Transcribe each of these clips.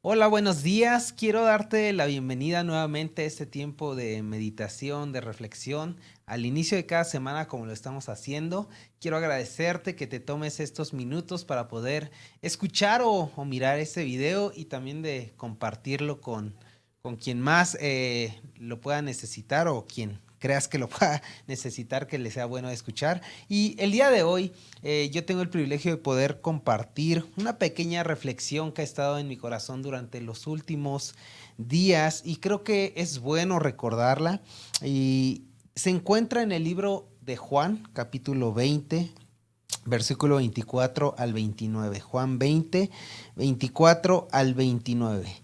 Hola, buenos días. Quiero darte la bienvenida nuevamente a este tiempo de meditación, de reflexión. Al inicio de cada semana, como lo estamos haciendo, quiero agradecerte que te tomes estos minutos para poder escuchar o mirar este video y también de compartirlo con quien más lo pueda necesitar o quien creas que lo pueda necesitar, que le sea bueno escuchar. Y el día de hoy yo tengo el privilegio de poder compartir una pequeña reflexión que ha estado en mi corazón durante los últimos días y creo que es bueno recordarla. Y se encuentra en el libro de Juan, capítulo 20, versículo 24 al 29. Juan 20, 24 al 29.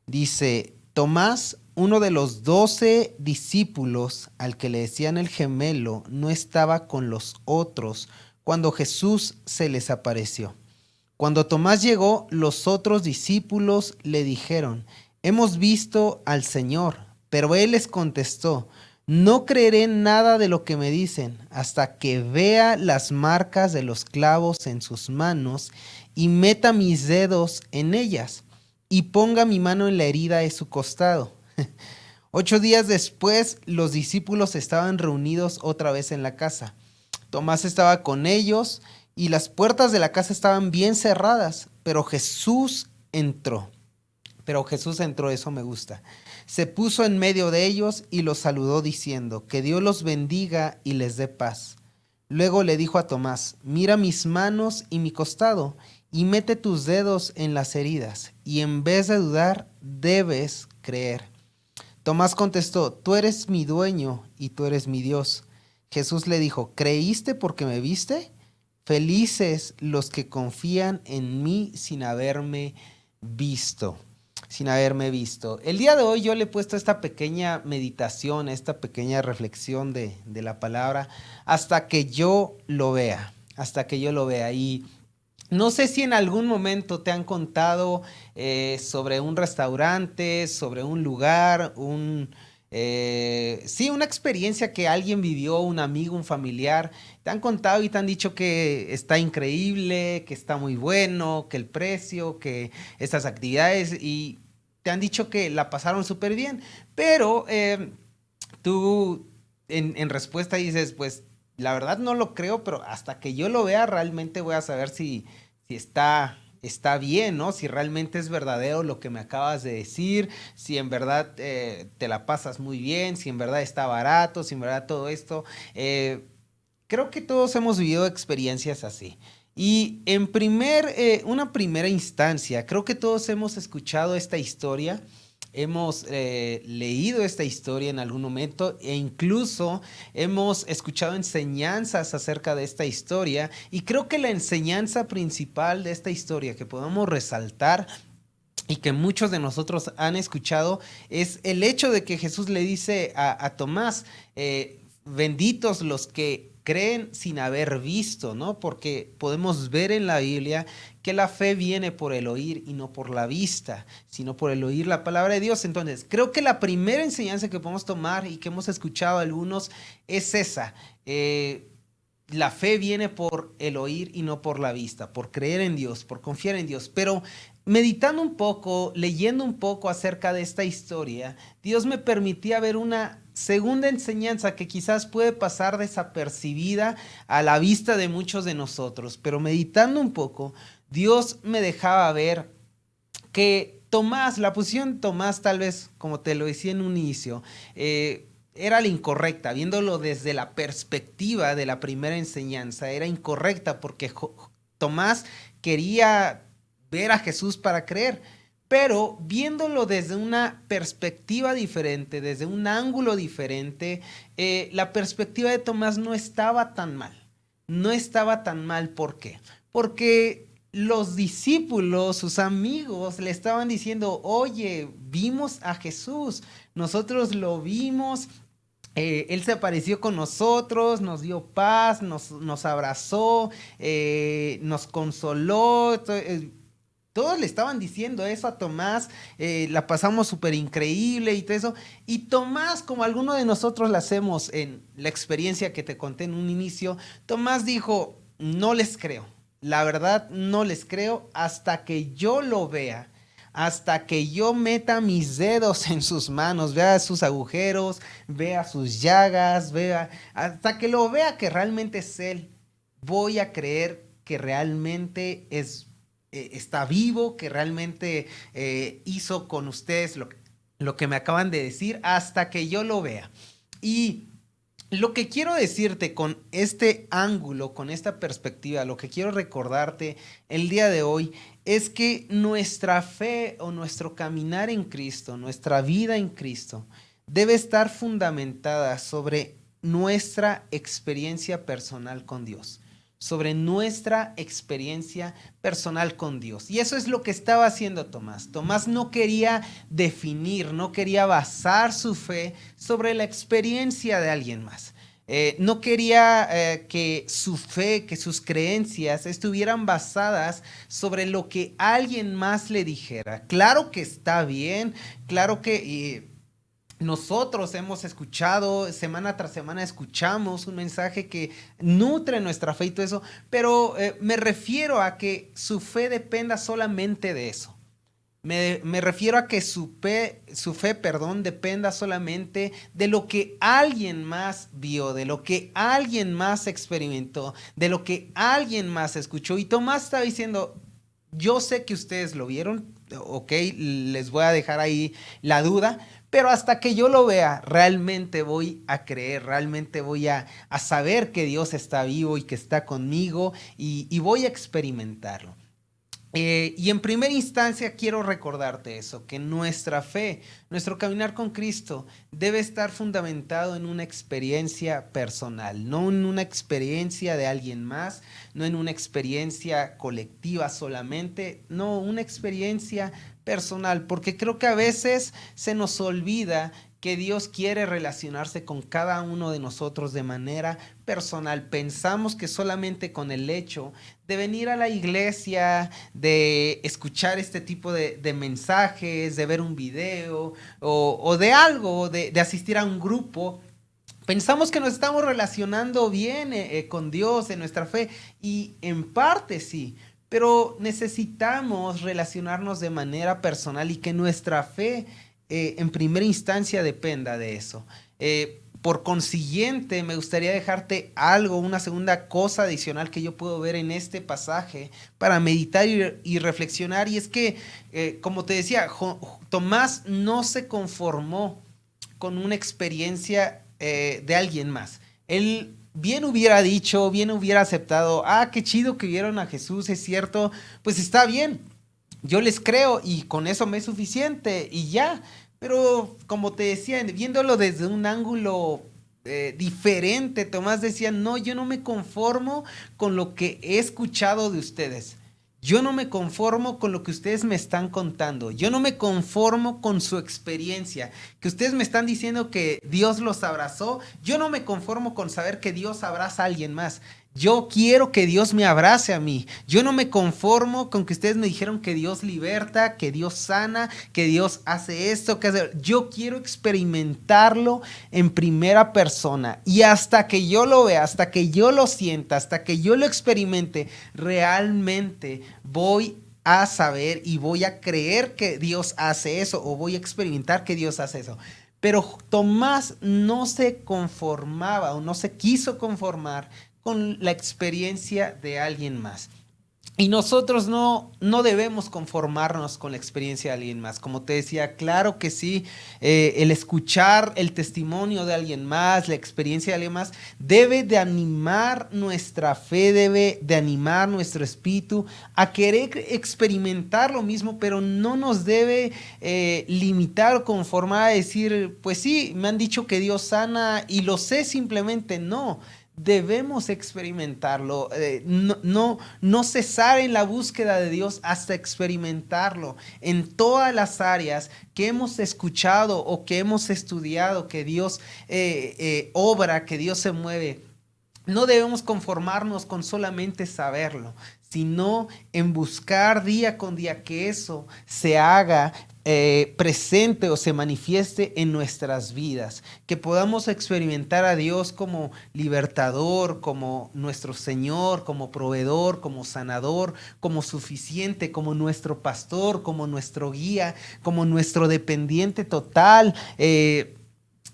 Dice: Tomás, uno de los 12 discípulos al que le decían el gemelo, no estaba con los otros cuando Jesús se les apareció. Cuando Tomás llegó, los otros discípulos le dijeron: Hemos visto al Señor. Pero él les contestó: No creeré nada de lo que me dicen hasta que vea las marcas de los clavos en sus manos y meta mis dedos en ellas y ponga mi mano en la herida de su costado. 8 días después, los discípulos estaban reunidos otra vez en la casa. Tomás estaba con ellos y las puertas de la casa estaban bien cerradas, pero Jesús entró. Eso me gusta. Se puso en medio de ellos y los saludó diciendo: Que Dios los bendiga y les dé paz. Luego le dijo a Tomás: Mira mis manos y mi costado, y mete tus dedos en las heridas, y en vez de dudar, debes creer. Tomás contestó: Tú eres mi dueño y tú eres mi Dios. Jesús le dijo: ¿Creíste porque me viste? Felices los que confían en mí sin haberme visto. Sin haberme visto. El día de hoy yo le he puesto esta pequeña meditación, esta pequeña reflexión de la palabra, hasta que yo lo vea. Hasta que yo lo vea. Y no sé si en algún momento te han contado sobre un restaurante, sobre un lugar, sí, una experiencia que alguien vivió, un amigo, un familiar. Te han contado y te han dicho que está increíble, que está muy bueno, que el precio, que estas actividades, y te han dicho que la pasaron súper bien. Pero tú en respuesta dices: pues la verdad no lo creo, pero hasta que yo lo vea realmente voy a saber si está bien, ¿no? Si realmente es verdadero lo que me acabas de decir, si en verdad te la pasas muy bien, si en verdad está barato, si en verdad todo esto. Eh, Creo que todos hemos vivido experiencias así. Y una primera instancia, creo que todos hemos escuchado esta historia, hemos leído esta historia en algún momento e incluso hemos escuchado enseñanzas acerca de esta historia. Y creo que la enseñanza principal de esta historia que podemos resaltar y que muchos de nosotros han escuchado es el hecho de que Jesús le dice a Tomás: benditos los que creen sin haber visto, ¿no? Porque podemos ver en la Biblia que la fe viene por el oír y no por la vista, sino por el oír la palabra de Dios. Entonces, creo que la primera enseñanza que podemos tomar y que hemos escuchado algunos es esa. La fe viene por el oír y no por la vista, por creer en Dios, por confiar en Dios. Pero meditando un poco, leyendo un poco acerca de esta historia, Dios me permitía ver una segunda enseñanza que quizás puede pasar desapercibida a la vista de muchos de nosotros. Pero meditando un poco, Dios me dejaba ver que Tomás, la posición Tomás, tal vez como te lo decía en un inicio, era la incorrecta, viéndolo desde la perspectiva de la primera enseñanza, era incorrecta porque Tomás quería ver a Jesús para creer, pero viéndolo desde una perspectiva diferente, desde un ángulo diferente, la perspectiva de Tomás no estaba tan mal. No estaba tan mal, ¿por qué? Porque los discípulos, sus amigos, le estaban diciendo: oye, vimos a Jesús, nosotros lo vimos, él se apareció con nosotros, nos dio paz, nos abrazó, nos consoló. Todos le estaban diciendo eso a Tomás, la pasamos súper increíble y todo eso. Y Tomás, como alguno de nosotros lo hacemos en la experiencia que te conté en un inicio, Tomás dijo: no les creo, la verdad no les creo hasta que yo lo vea, hasta que yo meta mis dedos en sus manos, vea sus agujeros, vea sus llagas, hasta que lo vea que realmente es Él, voy a creer que realmente está vivo, que realmente hizo con ustedes lo que me acaban de decir, hasta que yo lo vea. Y lo que quiero decirte con este ángulo, con esta perspectiva, lo que quiero recordarte el día de hoy es que nuestra fe o nuestro caminar en Cristo, nuestra vida en Cristo, debe estar fundamentada sobre nuestra experiencia personal con Dios, sobre nuestra experiencia personal con Dios. Y eso es lo que estaba haciendo Tomás. Tomás no quería definir, no quería basar su fe sobre la experiencia de alguien más. No quería que su fe, que sus creencias estuvieran basadas sobre lo que alguien más le dijera. Claro que está bien, claro que nosotros hemos escuchado, semana tras semana escuchamos un mensaje que nutre nuestra fe y todo eso, pero me refiero a que su fe dependa solamente de eso. Me refiero a que su fe, dependa solamente de lo que alguien más vio, de lo que alguien más experimentó, de lo que alguien más escuchó. Y Tomás está diciendo, yo sé que ustedes lo vieron, ok, les voy a dejar ahí la duda, pero hasta que yo lo vea, realmente voy a creer, realmente voy a saber que Dios está vivo y que está conmigo y voy a experimentarlo. Y en primera instancia quiero recordarte eso, que nuestra fe, nuestro caminar con Cristo debe estar fundamentado en una experiencia personal, no en una experiencia de alguien más, no en una experiencia colectiva solamente, no, una experiencia personal, porque creo que a veces se nos olvida que Dios quiere relacionarse con cada uno de nosotros de manera personal. Pensamos que solamente con el hecho de venir a la iglesia, de escuchar este tipo de mensajes, de ver un video o de algo, de asistir a un grupo, pensamos que nos estamos relacionando bien con Dios en nuestra fe y en parte sí, pero necesitamos relacionarnos de manera personal y que nuestra fe en primera instancia dependa de eso. Por consiguiente, me gustaría dejarte algo, una segunda cosa adicional que yo puedo ver en este pasaje para meditar y reflexionar. Y es que, como te decía, Tomás no se conformó con una experiencia de alguien más. Él bien hubiera dicho, bien hubiera aceptado, qué chido que vieron a Jesús, es cierto, pues está bien. Yo les creo y con eso me es suficiente y ya. Pero como te decía, viéndolo desde un ángulo diferente, Tomás decía, no, yo no me conformo con lo que he escuchado de ustedes. Yo no me conformo con lo que ustedes me están contando. Yo no me conformo con su experiencia. Que ustedes me están diciendo que Dios los abrazó. Yo no me conformo con saber que Dios abraza a alguien más. Yo quiero que Dios me abrace a mí. Yo no me conformo con que ustedes me dijeron que Dios liberta, que Dios sana, que Dios hace esto, que hace... Yo quiero experimentarlo en primera persona. Y hasta que yo lo vea, hasta que yo lo sienta, hasta que yo lo experimente, realmente voy a saber y voy a creer que Dios hace eso o voy a experimentar que Dios hace eso. Pero Tomás no se conformaba o no se quiso conformar con la experiencia de alguien más. Y nosotros no debemos conformarnos con la experiencia de alguien más. Como te decía, claro que sí, el escuchar el testimonio de alguien más, la experiencia de alguien más, debe de animar nuestra fe, debe de animar nuestro espíritu a querer experimentar lo mismo, pero no nos debe limitar o conformar a decir, pues sí, me han dicho que Dios sana y lo sé, simplemente no. Debemos experimentarlo, no cesar en la búsqueda de Dios hasta experimentarlo en todas las áreas que hemos escuchado o que hemos estudiado, que Dios obra, que Dios se mueve. No debemos conformarnos con solamente saberlo, sino en buscar día con día que eso se haga presente o se manifieste en nuestras vidas, que podamos experimentar a Dios como libertador, como nuestro Señor, como proveedor, como sanador, como suficiente, como nuestro pastor, como nuestro guía, como nuestro dependiente total.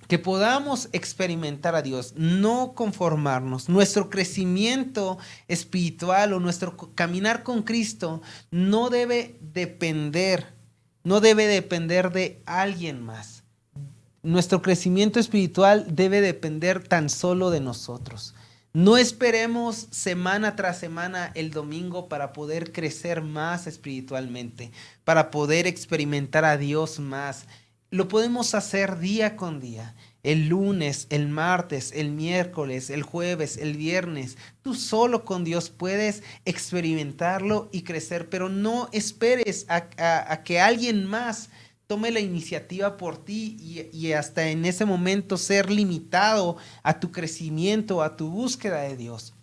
Que podamos experimentar a Dios, no conformarnos. Nuestro crecimiento espiritual o nuestro caminar con Cristo no debe depender de alguien más. Nuestro crecimiento espiritual debe depender tan solo de nosotros. No esperemos semana tras semana el domingo para poder crecer más espiritualmente, para poder experimentar a Dios más. Lo podemos hacer día con día. El lunes, el martes, el miércoles, el jueves, el viernes. Tú solo con Dios puedes experimentarlo y crecer, pero no esperes a que alguien más tome la iniciativa por ti y hasta en ese momento ser limitado a tu crecimiento, a tu búsqueda de Dios.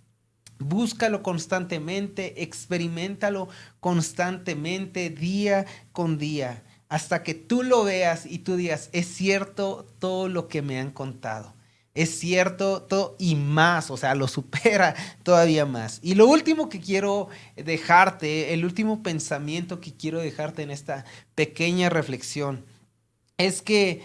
Búscalo constantemente, experiméntalo constantemente, día con día, hasta que tú lo veas y tú digas, es cierto todo lo que me han contado. Es cierto todo y más, o sea, lo supera todavía más. Y lo último que quiero dejarte, el último pensamiento que quiero dejarte en esta pequeña reflexión, es que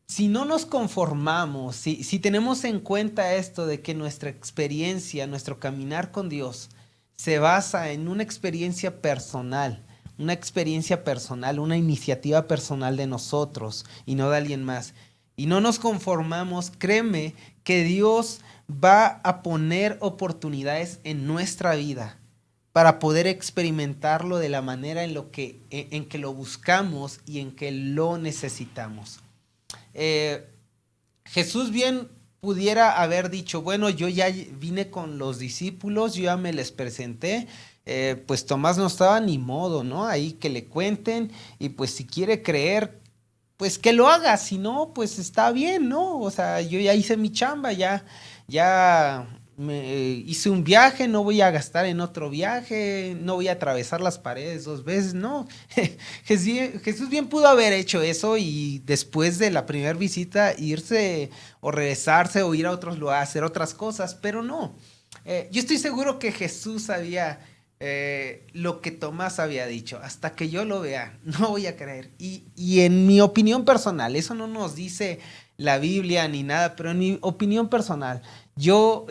si no nos conformamos, si tenemos en cuenta esto de que nuestra experiencia, nuestro caminar con Dios se basa en una experiencia personal, una iniciativa personal de nosotros y no de alguien más, y no nos conformamos, créeme que Dios va a poner oportunidades en nuestra vida para poder experimentarlo de la manera en que lo buscamos y en que lo necesitamos. Jesús bien pudiera haber dicho, bueno, yo ya vine con los discípulos, yo ya me les presenté, pues Tomás no estaba ni modo, ¿no? Ahí que le cuenten y pues si quiere creer, pues que lo haga, si no, pues está bien, ¿no? O sea, yo ya hice mi chamba, ya hice un viaje, no voy a gastar en otro viaje, no voy a atravesar las paredes 2 veces, no. Jesús bien pudo haber hecho eso y después de la primera visita irse o regresarse o ir a otros lugares, hacer otras cosas, pero no. Yo estoy seguro que Jesús sabía lo que Tomás había dicho, hasta que yo lo vea, no voy a creer. Y en mi opinión personal, eso no nos dice la Biblia ni nada, pero en mi opinión personal, yo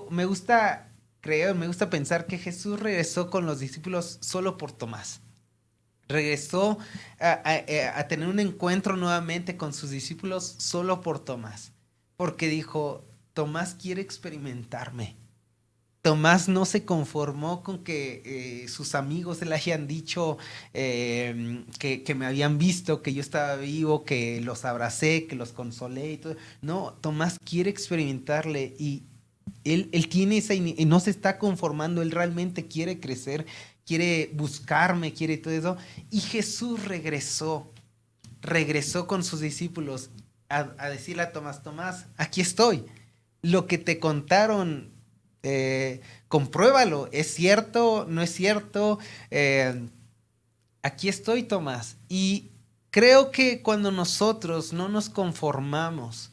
me gusta creer, me gusta pensar que Jesús regresó con los discípulos solo por Tomás. Regresó a tener un encuentro nuevamente con sus discípulos solo por Tomás, porque dijo, Tomás quiere experimentarme. Tomás no se conformó con que sus amigos le hayan dicho que me habían visto, que yo estaba vivo, que los abracé, que los consolé y todo. No, Tomás quiere experimentarle y él tiene y no se está conformando, él realmente quiere crecer, quiere buscarme, quiere todo eso. Y Jesús regresó con sus discípulos a decirle a Tomás, Tomás, aquí estoy. Lo que te contaron compruébalo, ¿es cierto? ¿No es cierto? Aquí estoy, Tomás. Y creo que cuando nosotros no nos conformamos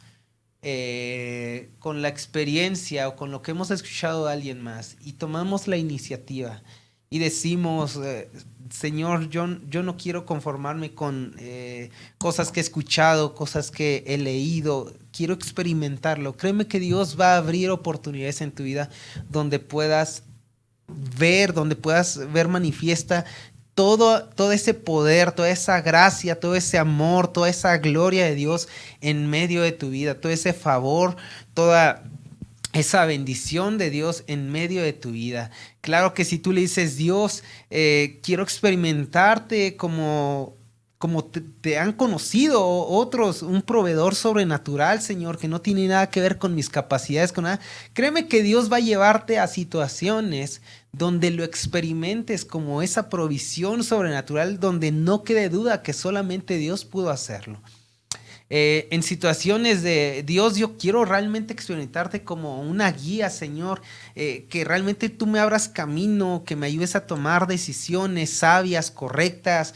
con la experiencia o con lo que hemos escuchado de alguien más y tomamos la iniciativa y decimos, Señor, yo no quiero conformarme con cosas que he escuchado, cosas que he leído, quiero experimentarlo. Créeme que Dios va a abrir oportunidades en tu vida donde puedas ver manifiesta todo ese poder, toda esa gracia, todo ese amor, toda esa gloria de Dios en medio de tu vida, todo ese favor, toda esa bendición de Dios en medio de tu vida. Claro que si tú le dices, Dios, quiero experimentarte como te han conocido otros, un proveedor sobrenatural, Señor, que no tiene nada que ver con mis capacidades, con nada. Créeme que Dios va a llevarte a situaciones donde lo experimentes como esa provisión sobrenatural, donde no quede duda que solamente Dios pudo hacerlo. En situaciones de Dios, yo quiero realmente experimentarte como una guía, Señor, que realmente tú me abras camino, que me ayudes a tomar decisiones sabias, correctas,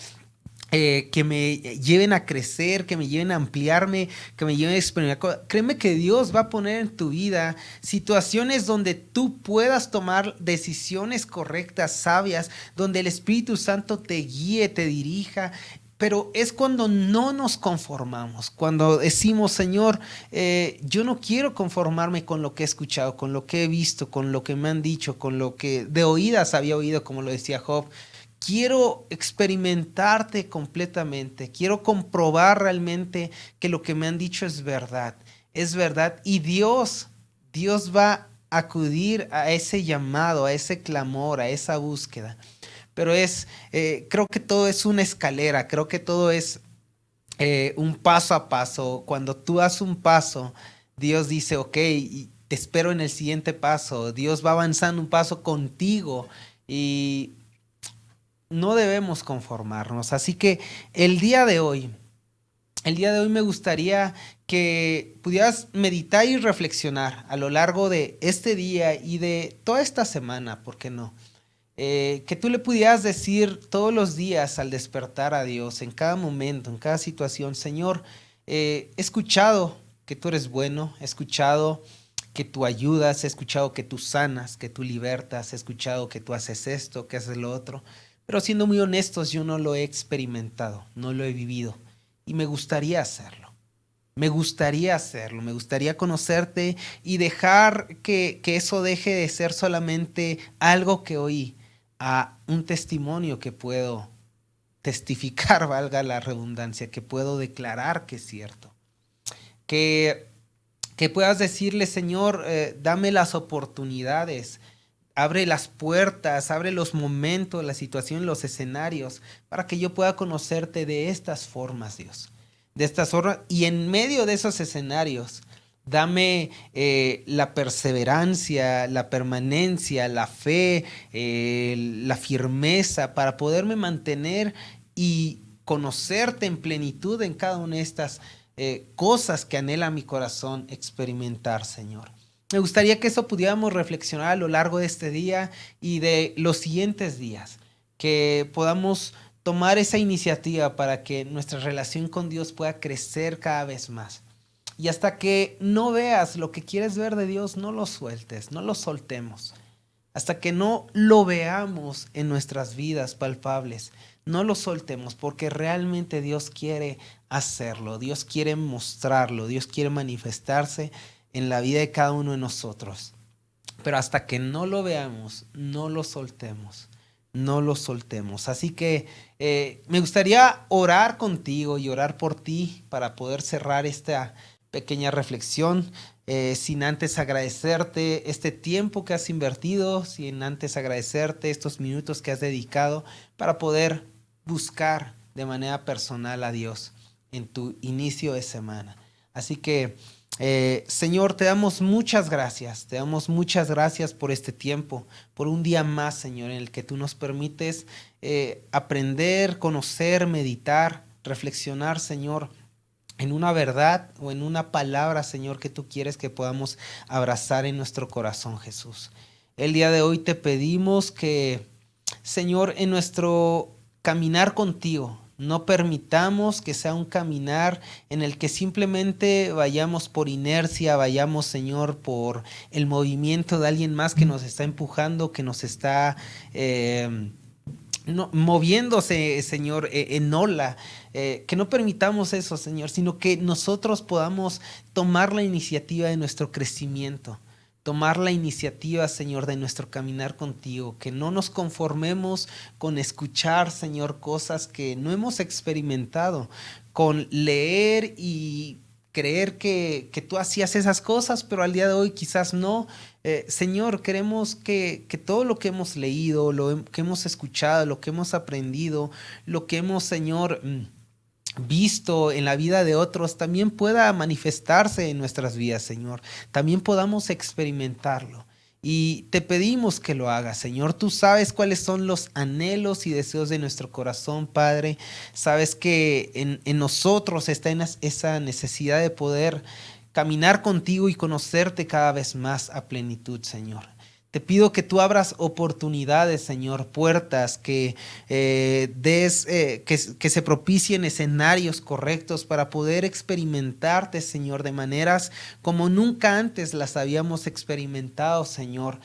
que me lleven a crecer, que me lleven a ampliarme, que me lleven a experimentar. Créeme que Dios va a poner en tu vida situaciones donde tú puedas tomar decisiones correctas, sabias, donde el Espíritu Santo te guíe, te dirija. Pero es cuando no nos conformamos, cuando decimos, Señor, yo no quiero conformarme con lo que he escuchado, con lo que he visto, con lo que me han dicho, con lo que de oídas había oído, como lo decía Job. Quiero experimentarte completamente. Quiero comprobar realmente que lo que me han dicho es verdad. Es verdad. Y Dios va a acudir a ese llamado, a ese clamor, a esa búsqueda. Pero creo que todo es una escalera. Creo que todo es un paso a paso. Cuando tú das un paso, Dios dice, ok, y te espero en el siguiente paso. Dios va avanzando un paso contigo y no debemos conformarnos. Así que el día de hoy, me gustaría que pudieras meditar y reflexionar a lo largo de este día y de toda esta semana, ¿por qué no? Que tú le pudieras decir todos los días al despertar a Dios, en cada momento, en cada situación, Señor, he escuchado que tú eres bueno, he escuchado que tú ayudas, he escuchado que tú sanas, que tú libertas, he escuchado que tú haces esto, que haces lo otro, pero siendo muy honestos, yo no lo he experimentado, no lo he vivido y me gustaría hacerlo. Me gustaría hacerlo, me gustaría conocerte y dejar que eso deje de ser solamente algo que oí a un testimonio que puedo testificar, valga la redundancia, que puedo declarar que es cierto. Que, que puedas decirle, Señor, dame las oportunidades, abre las puertas, abre los momentos, la situación, los escenarios, para que yo pueda conocerte de estas formas, Dios. De estas formas, y en medio de esos escenarios, dame la perseverancia, la permanencia, la fe, la firmeza para poderme mantener y conocerte en plenitud en cada una de estas cosas que anhela mi corazón experimentar, Señor. Me gustaría que eso pudiéramos reflexionar a lo largo de este día y de los siguientes días, que podamos tomar esa iniciativa para que nuestra relación con Dios pueda crecer cada vez más. Y hasta que no veas lo que quieres ver de Dios, no lo sueltes, no lo soltemos. Hasta que no lo veamos en nuestras vidas palpables, no lo soltemos, porque realmente Dios quiere hacerlo, Dios quiere mostrarlo, Dios quiere manifestarse en la vida de cada uno de nosotros. Pero hasta que no lo veamos, no lo soltemos, no lo soltemos. Así que me gustaría orar contigo y orar por ti para poder cerrar esta pequeña reflexión. Sin antes agradecerte este tiempo que has invertido, sin antes agradecerte estos minutos que has dedicado para poder buscar de manera personal a Dios en tu inicio de semana. Así que, Señor, te damos muchas gracias por este tiempo, por un día más, Señor, en el que tú nos permites aprender, conocer, meditar, reflexionar, Señor, en una verdad o en una palabra, Señor, que tú quieres que podamos abrazar en nuestro corazón, Jesús. El día de hoy te pedimos que, Señor, en nuestro caminar contigo, no permitamos que sea un caminar en el que simplemente vayamos por inercia, vayamos, Señor, por el movimiento de alguien más que nos está empujando, que nos está moviéndose, Señor, en ola. Que no permitamos eso, Señor, sino que nosotros podamos tomar la iniciativa de nuestro crecimiento, tomar la iniciativa, Señor, de nuestro caminar contigo, que no nos conformemos con escuchar, Señor, cosas que no hemos experimentado, con leer y creer que tú hacías esas cosas, pero al día de hoy quizás no. Señor, queremos que todo lo que hemos leído, lo que hemos escuchado, lo que hemos aprendido, lo que hemos, Señor, visto en la vida de otros, también pueda manifestarse en nuestras vidas, Señor. También podamos experimentarlo. Y te pedimos que lo hagas, Señor. Tú sabes cuáles son los anhelos y deseos de nuestro corazón, Padre. Sabes que en nosotros está esa necesidad de poder caminar contigo y conocerte cada vez más a plenitud, Señor. Te pido que tú abras oportunidades, Señor, puertas, que que se propicien escenarios correctos para poder experimentarte, Señor, de maneras como nunca antes las habíamos experimentado, Señor.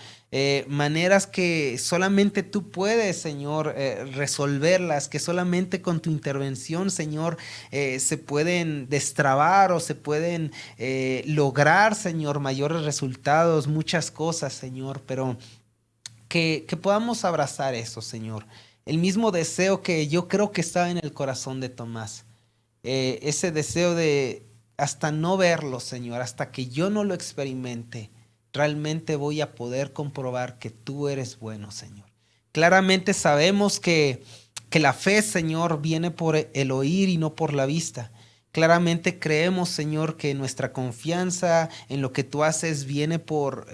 Maneras que solamente tú puedes, Señor, resolverlas, que solamente con tu intervención, Señor, se pueden destrabar o se pueden lograr, Señor, mayores resultados, muchas cosas, Señor, pero que podamos abrazar eso, Señor. El mismo deseo que yo creo que estaba en el corazón de Tomás. Ese deseo de hasta no verlo, Señor, hasta que yo no lo experimente, realmente voy a poder comprobar que tú eres bueno, Señor. Claramente sabemos que la fe, Señor, viene por el oír y no por la vista. Claramente creemos, Señor, que nuestra confianza en lo que tú haces viene por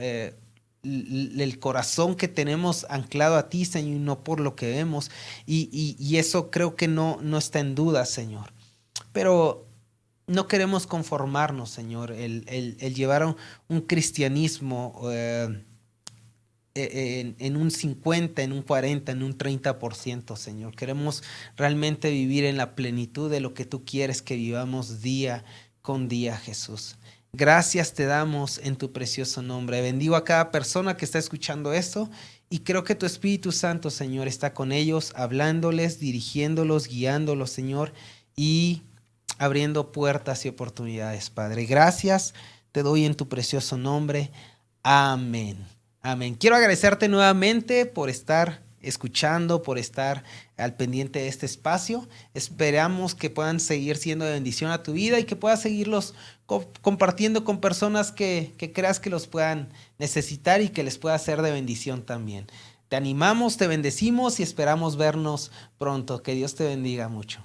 el corazón que tenemos anclado a ti, Señor, y no por lo que vemos. Y eso creo que no está en duda, Señor. Pero no queremos conformarnos, Señor, el llevar un cristianismo en un 50, en un 40, en un 30%, Señor. Queremos realmente vivir en la plenitud de lo que tú quieres que vivamos día con día, Jesús. Gracias te damos en tu precioso nombre. Bendigo a cada persona que está escuchando esto y creo que tu Espíritu Santo, Señor, está con ellos, hablándoles, dirigiéndolos, guiándolos, Señor, y abriendo puertas y oportunidades, Padre. Gracias te doy en tu precioso nombre. Amén. Amén. Quiero agradecerte nuevamente por estar escuchando, por estar al pendiente de este espacio. Esperamos que puedan seguir siendo de bendición a tu vida y que puedas seguirlos compartiendo con personas que creas que los puedan necesitar y que les pueda ser de bendición también. Te animamos, te bendecimos y esperamos vernos pronto. Que Dios te bendiga mucho.